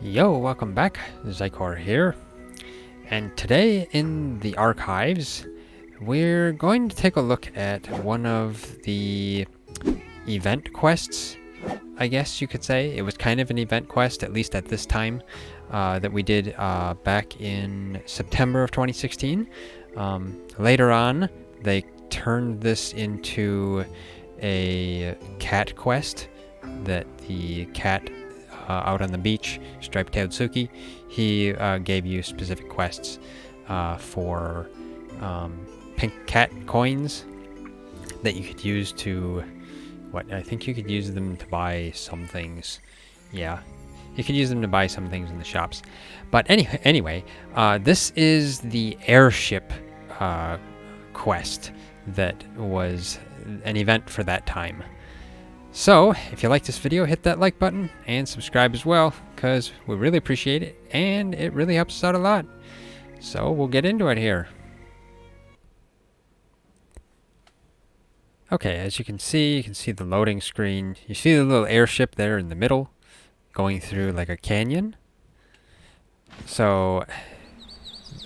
Yo, welcome back. Zycor here. And today in the archives, we're going to take a look at one of the event quests, I guess you could say. It was kind of an event quest, at least at this time, that we did back in September of 2016. Later on, they turned this into a cat quest that the cat out on the beach, striped-tailed Suki, he gave you specific quests for pink cat coins that you could use to, I think you could use them to buy some things. Yeah, you could use them to buy some things in the shops. But anyway, this is the airship quest that was an event for that time. So, if you like this video, hit that like button and subscribe as well, because we really appreciate it, and it really helps us out a lot. So, we'll get into it here. Okay, as you can see the loading screen. You see the little airship there in the middle, going through like a canyon. So,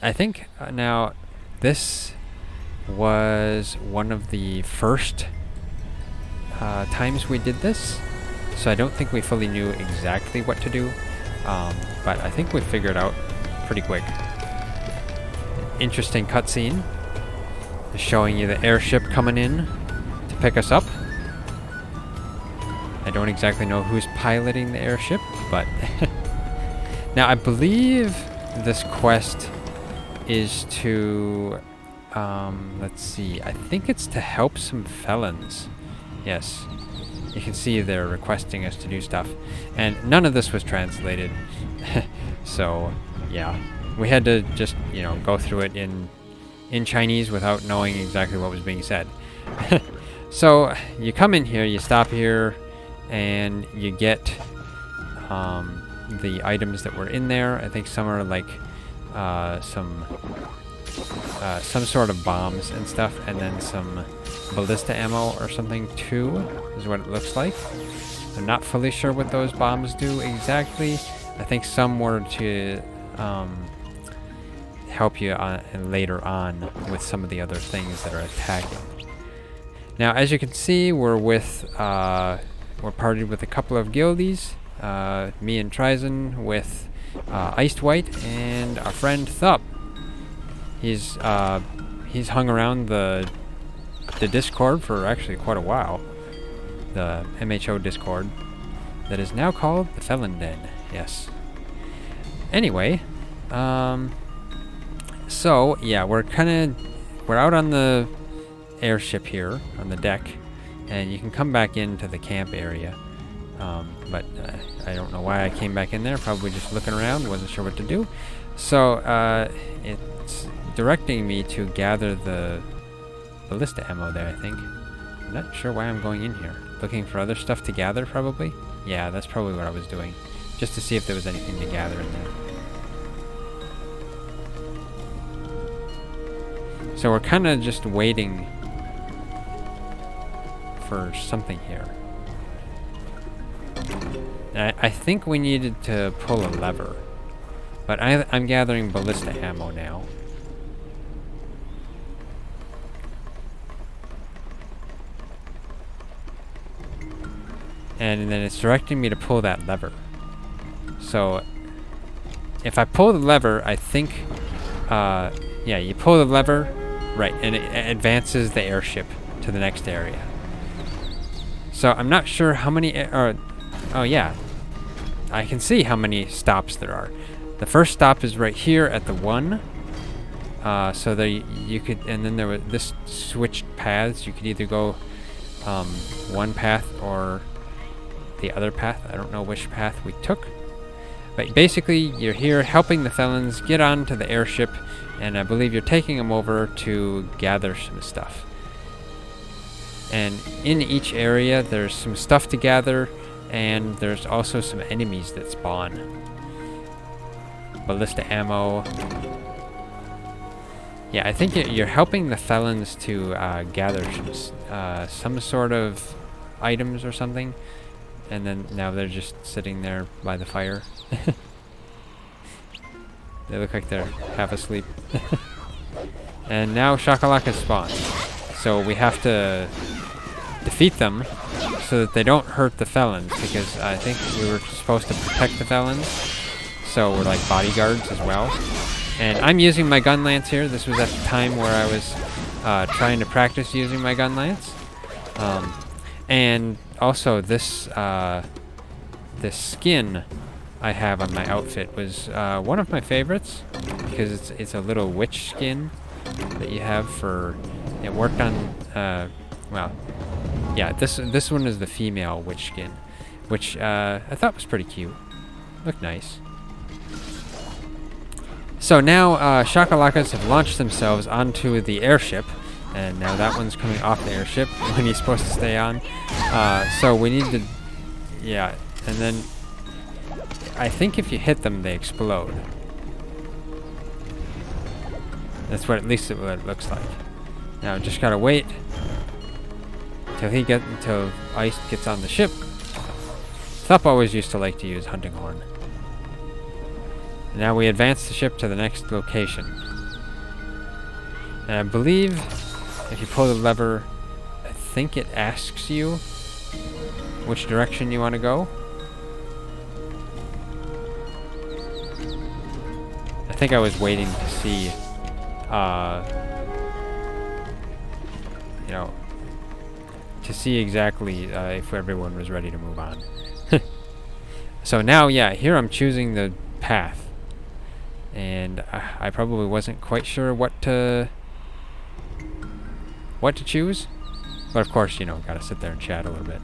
I think now this was one of the first times we did this, so I don't think we fully knew exactly what to do, but I think we figured out pretty quick. Interesting cutscene showing you the airship coming in to pick us up. I don't exactly know who's piloting the airship, but now I believe this quest is to let's see, I think it's to help some felons. Yes, you can see they're requesting us to do stuff, and none of this was translated. So yeah, we had to just, you know, go through it in Chinese without knowing exactly what was being said. So you come in here, you stop here, and you get the items that were in there. I think some are like some sort of bombs and stuff, and then some ballista ammo or something too, is what it looks like. I'm not fully sure what those bombs do exactly. I think some were to help you later on with some of the other things that are attacking. Now, as you can see, we're partied with a couple of guildies. Me and Trizen with Iced White and our friend Thup. He's hung around the Discord for actually quite a while. The MHO Discord that is now called the Felon Den. Yes. Anyway, so yeah, we're out on the airship here on the deck, and you can come back into the camp area. But I don't know why I came back in there. Probably just looking around, wasn't sure what to do. So it's directing me to gather the ballista ammo there, I think. I'm not sure why I'm going in here. Looking for other stuff to gather, probably? Yeah, that's probably what I was doing. Just to see if there was anything to gather in there. So we're kind of just waiting for something here. I think we needed to pull a lever. But I'm gathering ballista ammo now. And then it's directing me to pull that lever. So if I pull the lever, I think, yeah, you pull the lever, right, and it advances the airship to the next area. So I'm not sure how many, oh yeah, I can see how many stops there are. The first stop is right here at the 1. So there you could, and then there was this switched paths. You could either go one path or the other path. I don't know which path we took, but basically you're here helping the felons get onto the airship, and I believe you're taking them over to gather some stuff. And in each area there's some stuff to gather, and there's also some enemies that spawn. Ballista ammo. Yeah, I think you're helping the felons to gather some sort of items or something. And then now they're just sitting there by the fire. They look like they're half asleep. And now shakalakas spawn. So we have to defeat them so that they don't hurt the felons, because I think we were supposed to protect the felons. So we're like bodyguards as well. And I'm using my gun lance here. This was at the time where I was trying to practice using my gun lance. And also this this skin I have on my outfit was one of my favorites, because it's a little witch skin that you have for. It worked on well, yeah. This one is the female witch skin, which I thought was pretty cute. Looked nice. So now shakalakas have launched themselves onto the airship, and now that one's coming off the airship when he's supposed to stay on. So we need to, yeah, and then I think if you hit them, they explode. That's what at least what it looks like. Now just gotta wait until Ice gets on the ship. Thup always used to like to use hunting horn. Now we advance the ship to the next location. And I believe if you pull the lever, I think it asks you which direction you want to go. I think I was waiting to see, you know, to see exactly if everyone was ready to move on. So now, yeah, here I'm choosing the path. And I probably wasn't quite sure what to choose, but of course, you know, gotta sit there and chat a little bit.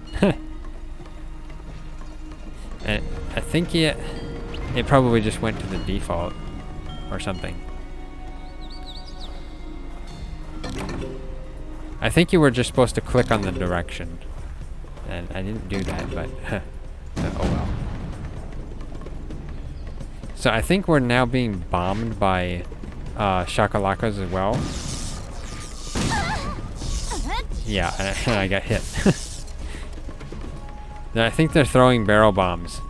And I think it probably just went to the default or something. I think you were just supposed to click on the direction, and I didn't do that, but oh well. So I think we're now being bombed by shakalakas as well. Yeah, and I got hit. I think they're throwing barrel bombs,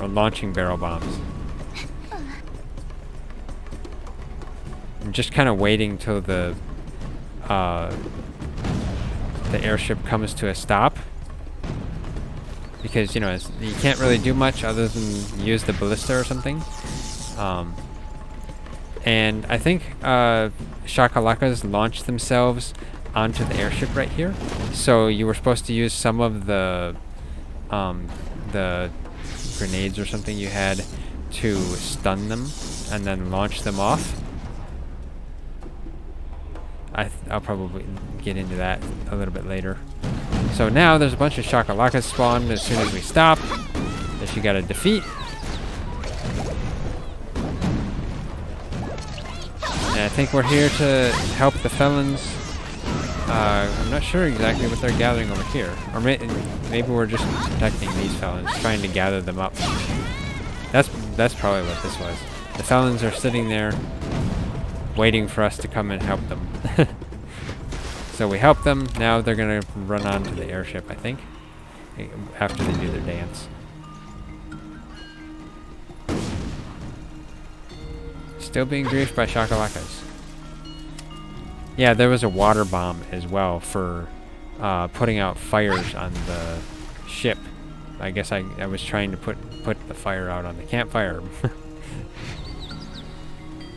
or launching barrel bombs. I'm just kind of waiting till the airship comes to a stop, because you know you can't really do much other than use the ballista or something. And I think shakalakas launched themselves onto the airship right here. So you were supposed to use some of the grenades or something you had to stun them and then launch them off. I'll probably get into that a little bit later. So now there's a bunch of shakalakas spawned as soon as we stop, that you gotta defeat. And I think we're here to help the felons. I'm not sure exactly what they're gathering over here. Or maybe we're just protecting these felons, trying to gather them up. That's probably what this was. The felons are sitting there waiting for us to come and help them. So we help them. Now they're gonna run onto the airship, I think, after they do their dance. Still being griefed by shakalakas. Yeah, there was a water bomb as well for putting out fires on the ship. I guess I was trying to put the fire out on the campfire.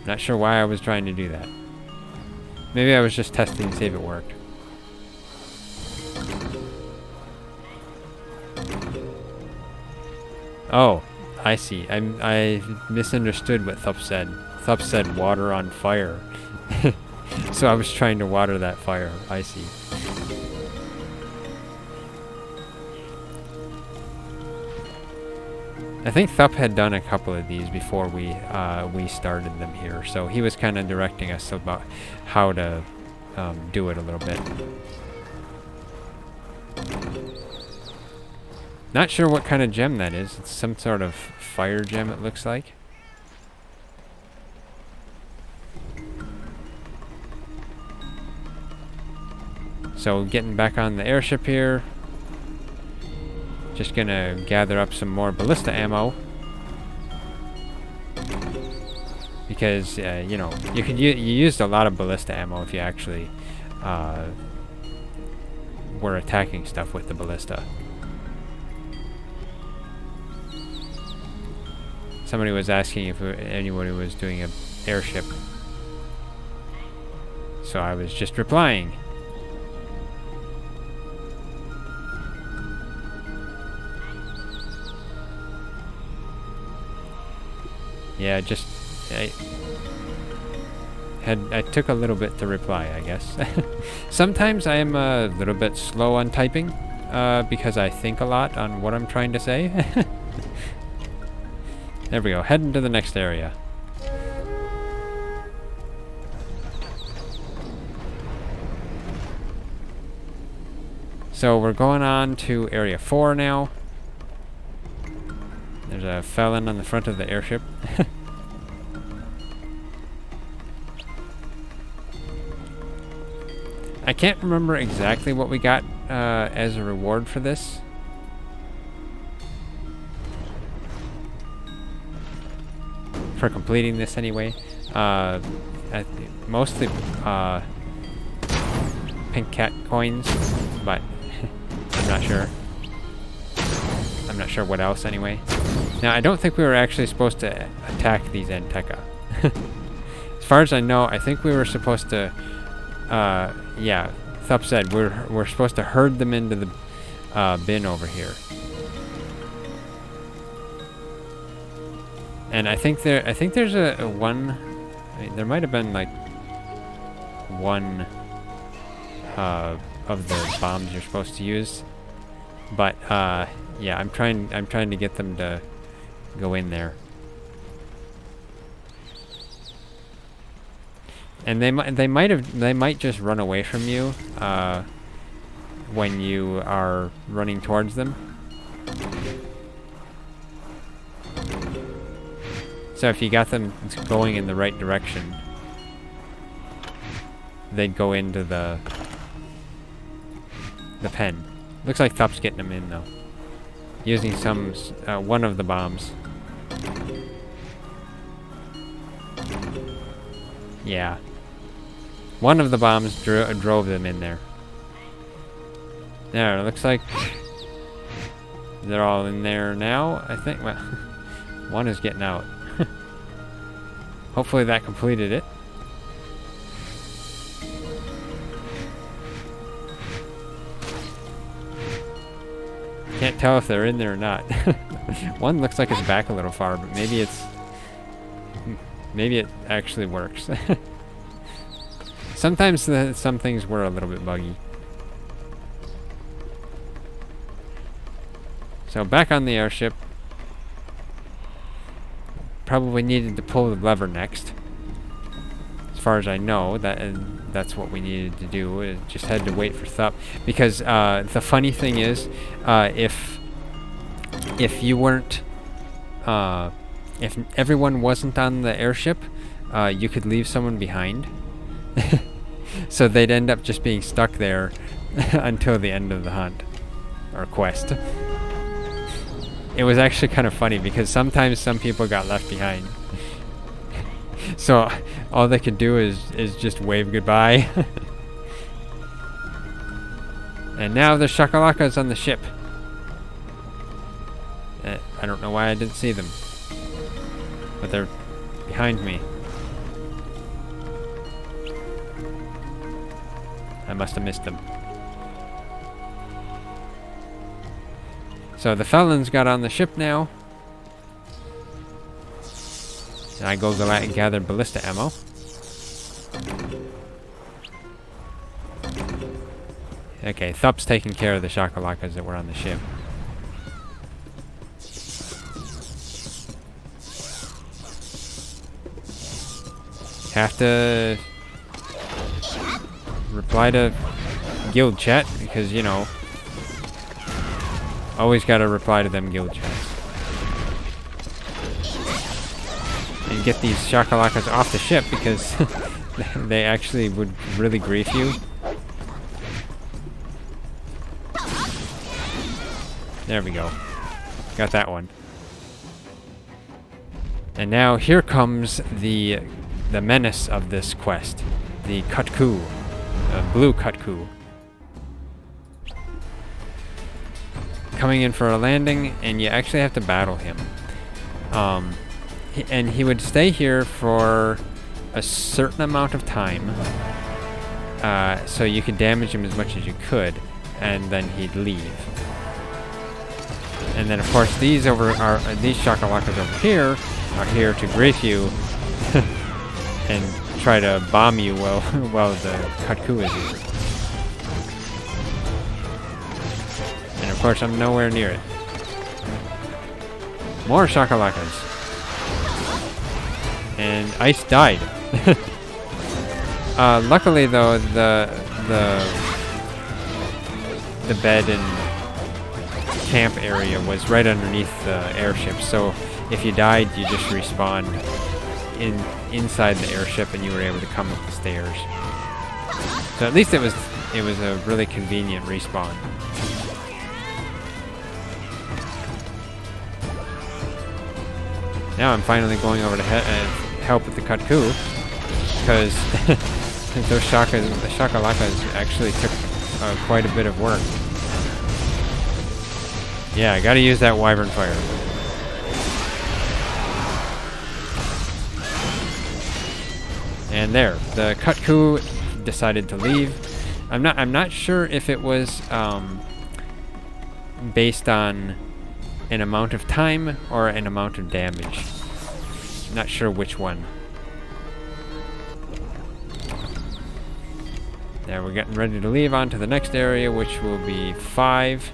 Not sure why I was trying to do that. Maybe I was just testing to see if it worked. Oh, I see. I misunderstood what Thup said. Thup said water on fire. So I was trying to water that fire. I see. I think Thup had done a couple of these before we started them here, so he was kind of directing us about how to do it a little bit. Not sure what kind of gem that is. It's some sort of fire gem, it looks like. So getting back on the airship here. Just gonna gather up some more ballista ammo. because you know, you used a lot of ballista ammo if you actually were attacking stuff with the ballista. Somebody was asking if anybody was doing an airship, so I was just replying. Yeah, just I took a little bit to reply, I guess. Sometimes I am a little bit slow on typing because I think a lot on what I'm trying to say. There we go, heading to the next area. So we're going on to Area 4 now. There's a felon on the front of the airship. I can't remember exactly what we got as a reward for this. For completing this anyway. Mostly pink cat coins, but I'm not sure. I'm not sure what else anyway. Now, I don't think we were actually supposed to attack these Anteka. As far as I know, I think we were supposed to, yeah, Thup said we're supposed to herd them into the bin over here. And I think there's a one. I mean, there might have been like one of the bombs you're supposed to use, but yeah, I'm trying to get them to go in there. And they might just run away from you when you are running towards them. So if you got them going in the right direction, they'd go into the pen. Looks like Thup's getting them in though, using some one of the bombs. Yeah, one of the bombs drove them in there. There, it looks like they're all in there now. I think. Well, one is getting out. Hopefully that completed it. Can't tell if they're in there or not. One looks like it's back a little far, but maybe it actually works. Sometimes some things were a little bit buggy. So back on the airship. Probably needed to pull the lever next. As far as I know, that's what we needed to do. We just had to wait for Thup, because the funny thing is, if you weren't, if everyone wasn't on the airship, you could leave someone behind. So they'd end up just being stuck there until the end of the hunt or quest. It was actually kind of funny because sometimes some people got left behind. So all they could do is just wave goodbye. And now the shakalakas on the ship. I don't know why I didn't see them, but they're behind me. I must have missed them. So the felons got on the ship now. And I go gather ballista ammo. Okay, Thup's taking care of the shakalakas that were on the ship. Have to reply to guild chat because, you know, always gotta reply to them guild chats. And get these shakalakas off the ship because they actually would really grief you. There we go. Got that one. And now here comes the menace of this quest, the kut-ku, blue kut-ku. Coming in for a landing, and you actually have to battle him. And he would stay here for a certain amount of time, so you could damage him as much as you could, and then he'd leave. And then, of course, these shakalakas over here are here to grief you and try to bomb you while the kut-ku is used. And of course, I'm nowhere near it. More shakalakas. And Ice died. Luckily, though, the bed and camp area was right underneath the airship, so if you died, you just respawned inside the airship, and you were able to come up the stairs. So at least it was a really convenient respawn. Now I'm finally going over to help with the kut-ku, because the shakalakas actually took quite a bit of work. Yeah, I gotta use that wyvern fire. And there, the kut-ku decided to leave. I'm not sure if it was based on an amount of time or an amount of damage. Not sure which one. Now we're getting ready to leave on to the next area, which will be 5.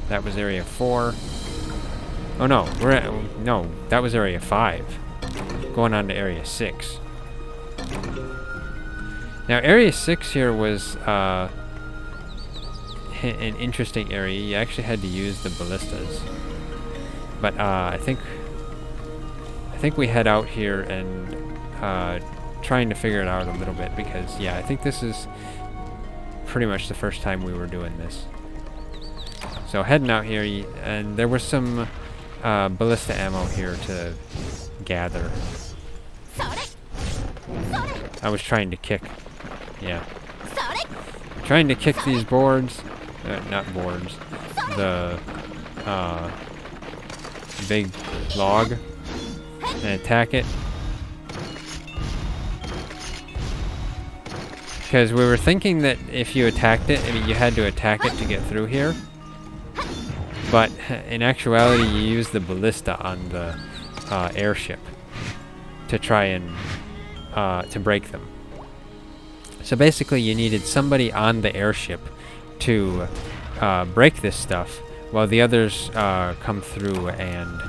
That was area 4. Oh no, no, that was area 5. Going on to area 6. Now area 6 here was an interesting area. You actually had to use the ballistas. But I think we head out here and trying to figure it out a little bit, because yeah, I think this is pretty much the first time we were doing this. So heading out here, and there was some ballista ammo here to gather. I was trying to kick. Yeah. Trying to kick these boards. Not boards. The big log. And attack it. Because we were thinking that if you attacked it, I mean, you had to attack it to get through here. But in actuality, you use the ballista on the airship to try and to break them. So basically, you needed somebody on the airship to break this stuff, while the others come through and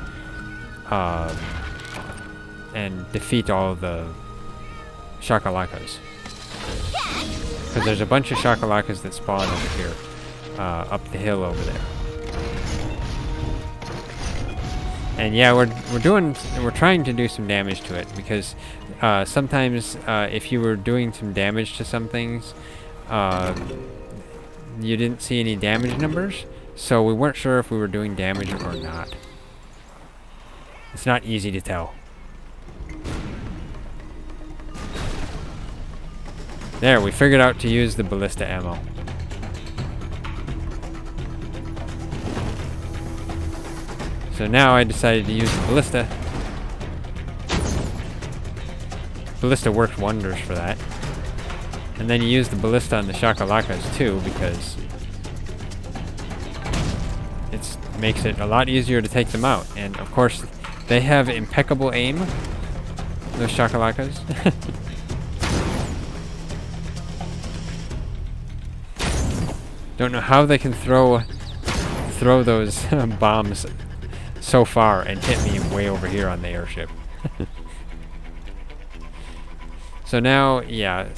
defeat all of the shakalakas. Because there's a bunch of shakalakas that spawn over here, up the hill over there. And yeah, we're trying to do some damage to it, because sometimes if you were doing some damage to some things, you didn't see any damage numbers, so we weren't sure if we were doing damage or not. It's not easy to tell. There, we figured out to use the ballista ammo. So now I decided to use the ballista. Ballista works wonders for that. And then you use the ballista on the shakalakas too, because it makes it a lot easier to take them out. And of course, they have impeccable aim, those shakalakas. Don't know how they can throw those bombs so far and hit me way over here on the airship. So now, yeah,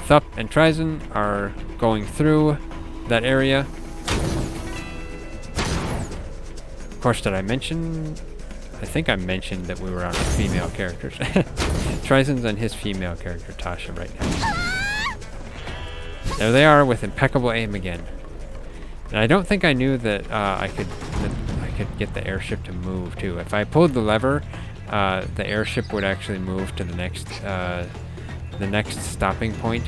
Thup and Trizon are going through that area. Of course, did I mention? I think I mentioned that we were on female characters. Trizon's on his female character, Tasha, right now. There they are with impeccable aim again. And I don't think I knew that I could get the airship to move too. If I pulled the lever, the airship would actually move to the next stopping point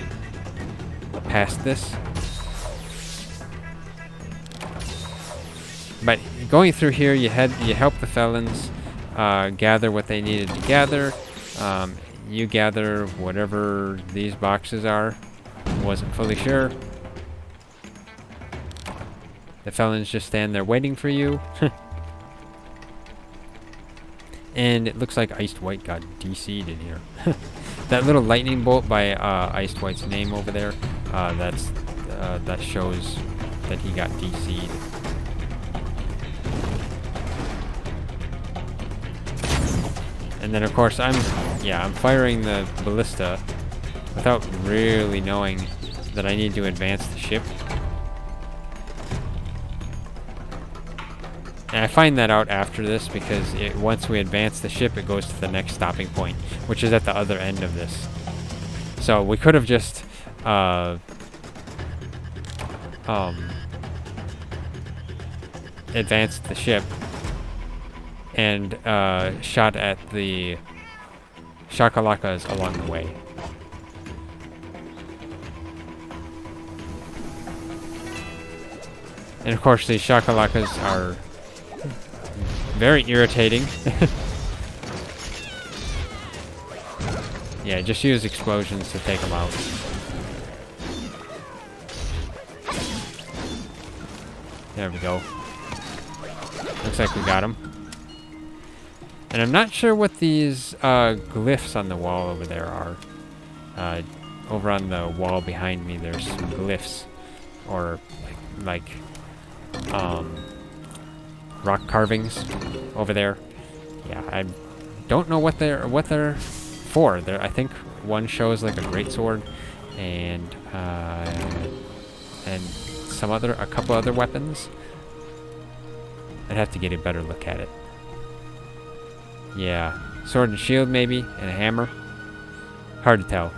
past this. But going through here, you help the felons gather what they needed to gather. You gather whatever these boxes are. Wasn't fully sure. The felons just stand there waiting for you. And it looks like Iced White got DC'd in here. That little lightning bolt by Iced White's name over there, that shows that he got DC'd. And then of course I'm firing the ballista without really knowing that I need to advance the ship. And I find that out after this because once we advance the ship, it goes to the next stopping point, which is at the other end of this. So we could have just advanced the ship and shot at the shakalakas along the way. And of course these shakalakas are very irritating. Yeah, just use explosions to take them out. There we go. Looks like we got him. And I'm not sure what these glyphs on the wall over there are. Over on the wall behind me, there's some glyphs, or like rock carvings over there. Yeah, I don't know what they're for. I think one shows like a greatsword and a couple other weapons. I'd have to get a better look at it. Yeah, sword and shield maybe, and a hammer. Hard to tell.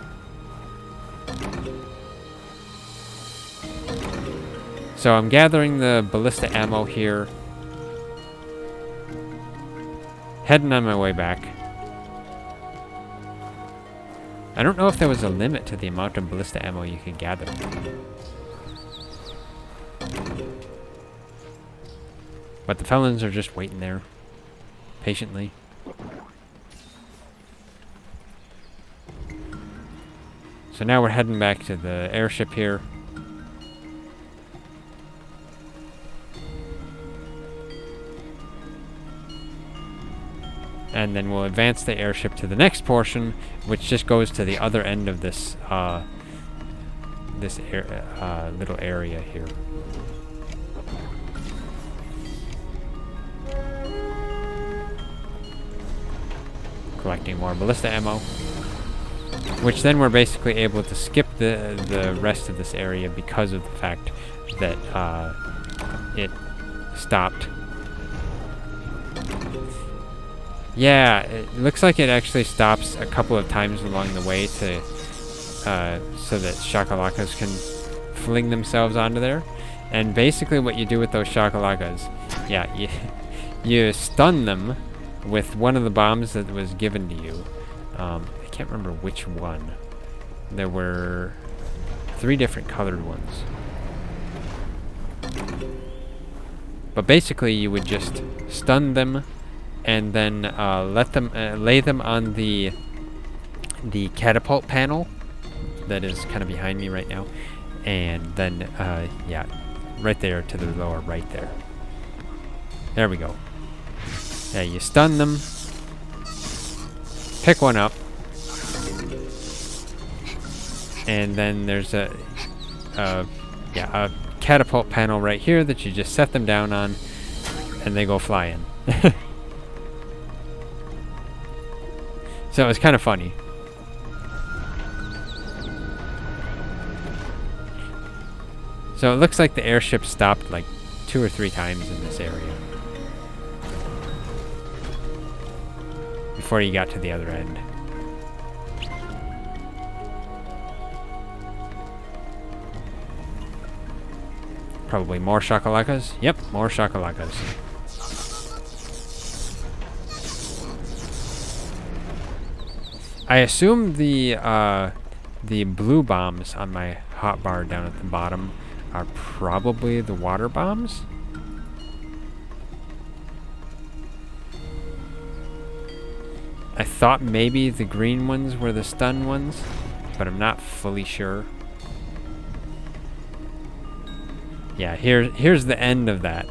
So I'm gathering the ballista ammo here. Heading on my way back. I don't know if there was a limit to the amount of ballista ammo you could gather. But the felons are just waiting there, patiently. So now we're heading back to the airship here. And then we'll advance the airship to the next portion, which just goes to the other end of this little area here. Collecting more ballista ammo, which then we're basically able to skip the rest of this area because of the fact that it stopped. Yeah, it looks like it actually stops a couple of times along the way to so that shakalakas can fling themselves onto there. And basically what you do with those shakalakas, yeah, you stun them with one of the bombs that was given to you. I can't remember which one. There were 3 different colored ones. But basically you would just stun them and then lay them on the catapult panel that is kind of behind me right now, and then yeah, right there to the lower right there. There we go. Yeah, you stun them, pick one up, and then there's a catapult panel right here that you just set them down on, and they go flying. So it was kind of funny. So it looks like the airship stopped like 2 or 3 times in this area before you got to the other end. Probably more shakalakas. Yep, more shakalakas. I assume the blue bombs on my hotbar down at the bottom are probably the water bombs. I thought maybe the green ones were the stun ones, but I'm not fully sure. Yeah, here's the end of that,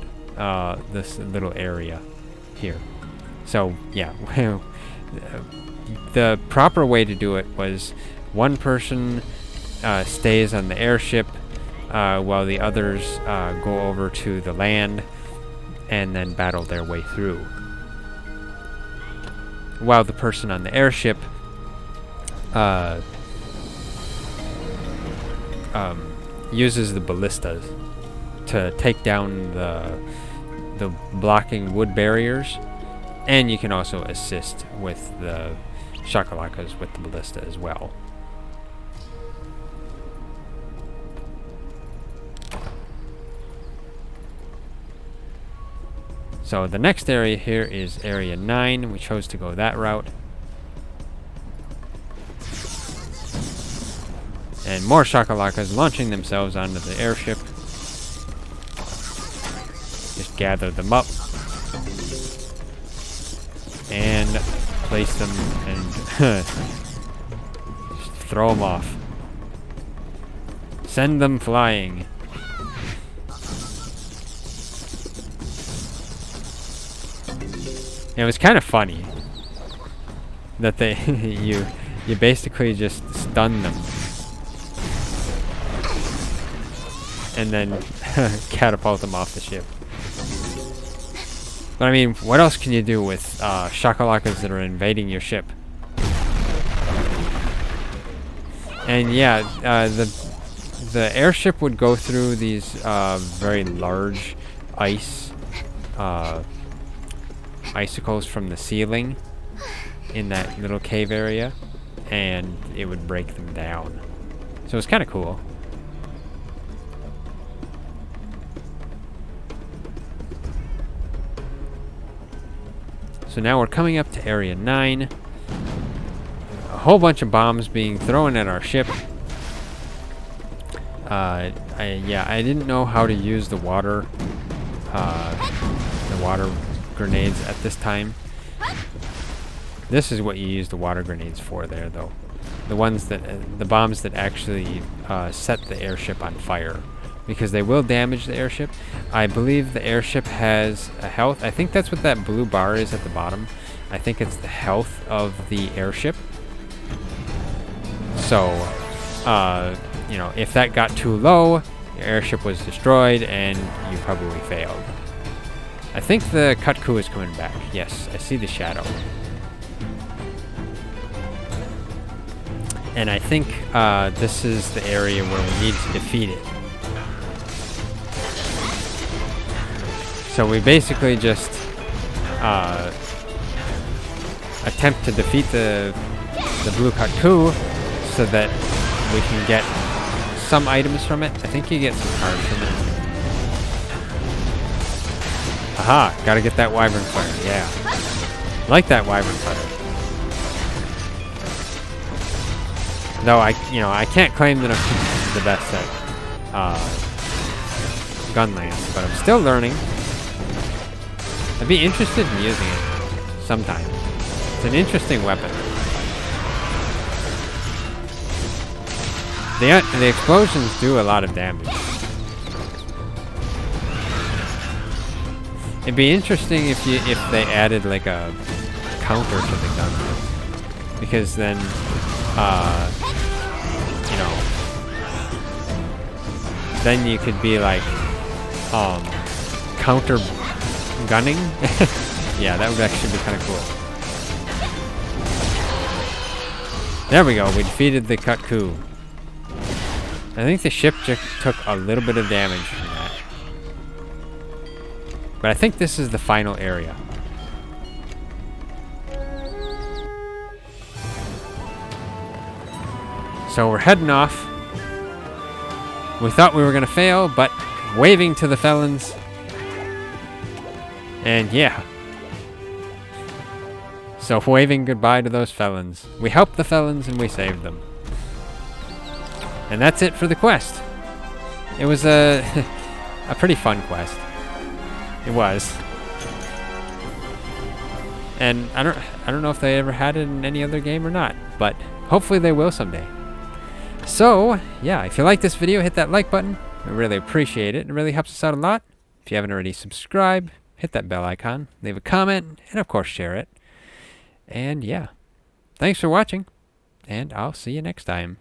this little area here. So, yeah, the proper way to do it was one person stays on the airship while the others go over to the land and then battle their way through. While the person on the airship uses the ballistas to take down the blocking wood barriers, and you can also assist with the shakalakas with the ballista as well. So the next area here is area 9. We chose to go that route. And more shakalakas launching themselves onto the airship. Just gather them up and place them and just throw them off. Send them flying. It was kind of funny that they you basically just stun them and then catapult them off the ship. But I mean, what else can you do with shakalakas that are invading your ship? And yeah, the airship would go through these very large icicles from the ceiling in that little cave area, and it would break them down. So it's kind of cool. So now we're coming up to area 9. A whole bunch of bombs being thrown at our ship. I didn't know how to use the water grenades at this time. This is what you use the water grenades for there, though. The bombs that actually set the airship on fire, because they will damage the airship. I believe the airship has a health. I think that's what that blue bar is at the bottom. I think it's the health of the airship. So, you know, if that got too low, your airship was destroyed and you probably failed. I think the kut-ku is coming back. Yes, I see the shadow. And I think this is the area where we need to defeat it. So we basically just attempt to defeat the blue kut-ku so that we can get some items from it. I think you get some cards from it. Aha! Gotta get that wyvern fire. Yeah, like that wyvern fire. Though I can't claim that I'm the best at gun lance, but I'm still learning. I'd be interested in using it sometime. It's an interesting weapon. The explosions do a lot of damage. It'd be interesting if they added like a counter to the gun, because then then you could be like counter gunning. Yeah, that would actually be kind of cool. There we go. We defeated the kut-ku. I think the ship just took a little bit of damage from that. But I think this is the final area. So we're heading off. We thought we were going to fail, but waving to the felynes. And yeah. So waving goodbye to those felons. We helped the felons and we saved them. And that's it for the quest. It was a a pretty fun quest. It was. And I don't know if they ever had it in any other game or not, but hopefully they will someday. So, yeah, if you like this video, hit that like button. I really appreciate it. It really helps us out a lot. If you haven't already subscribed, hit that bell icon, leave a comment, and of course share it. And yeah, thanks for watching, and I'll see you next time.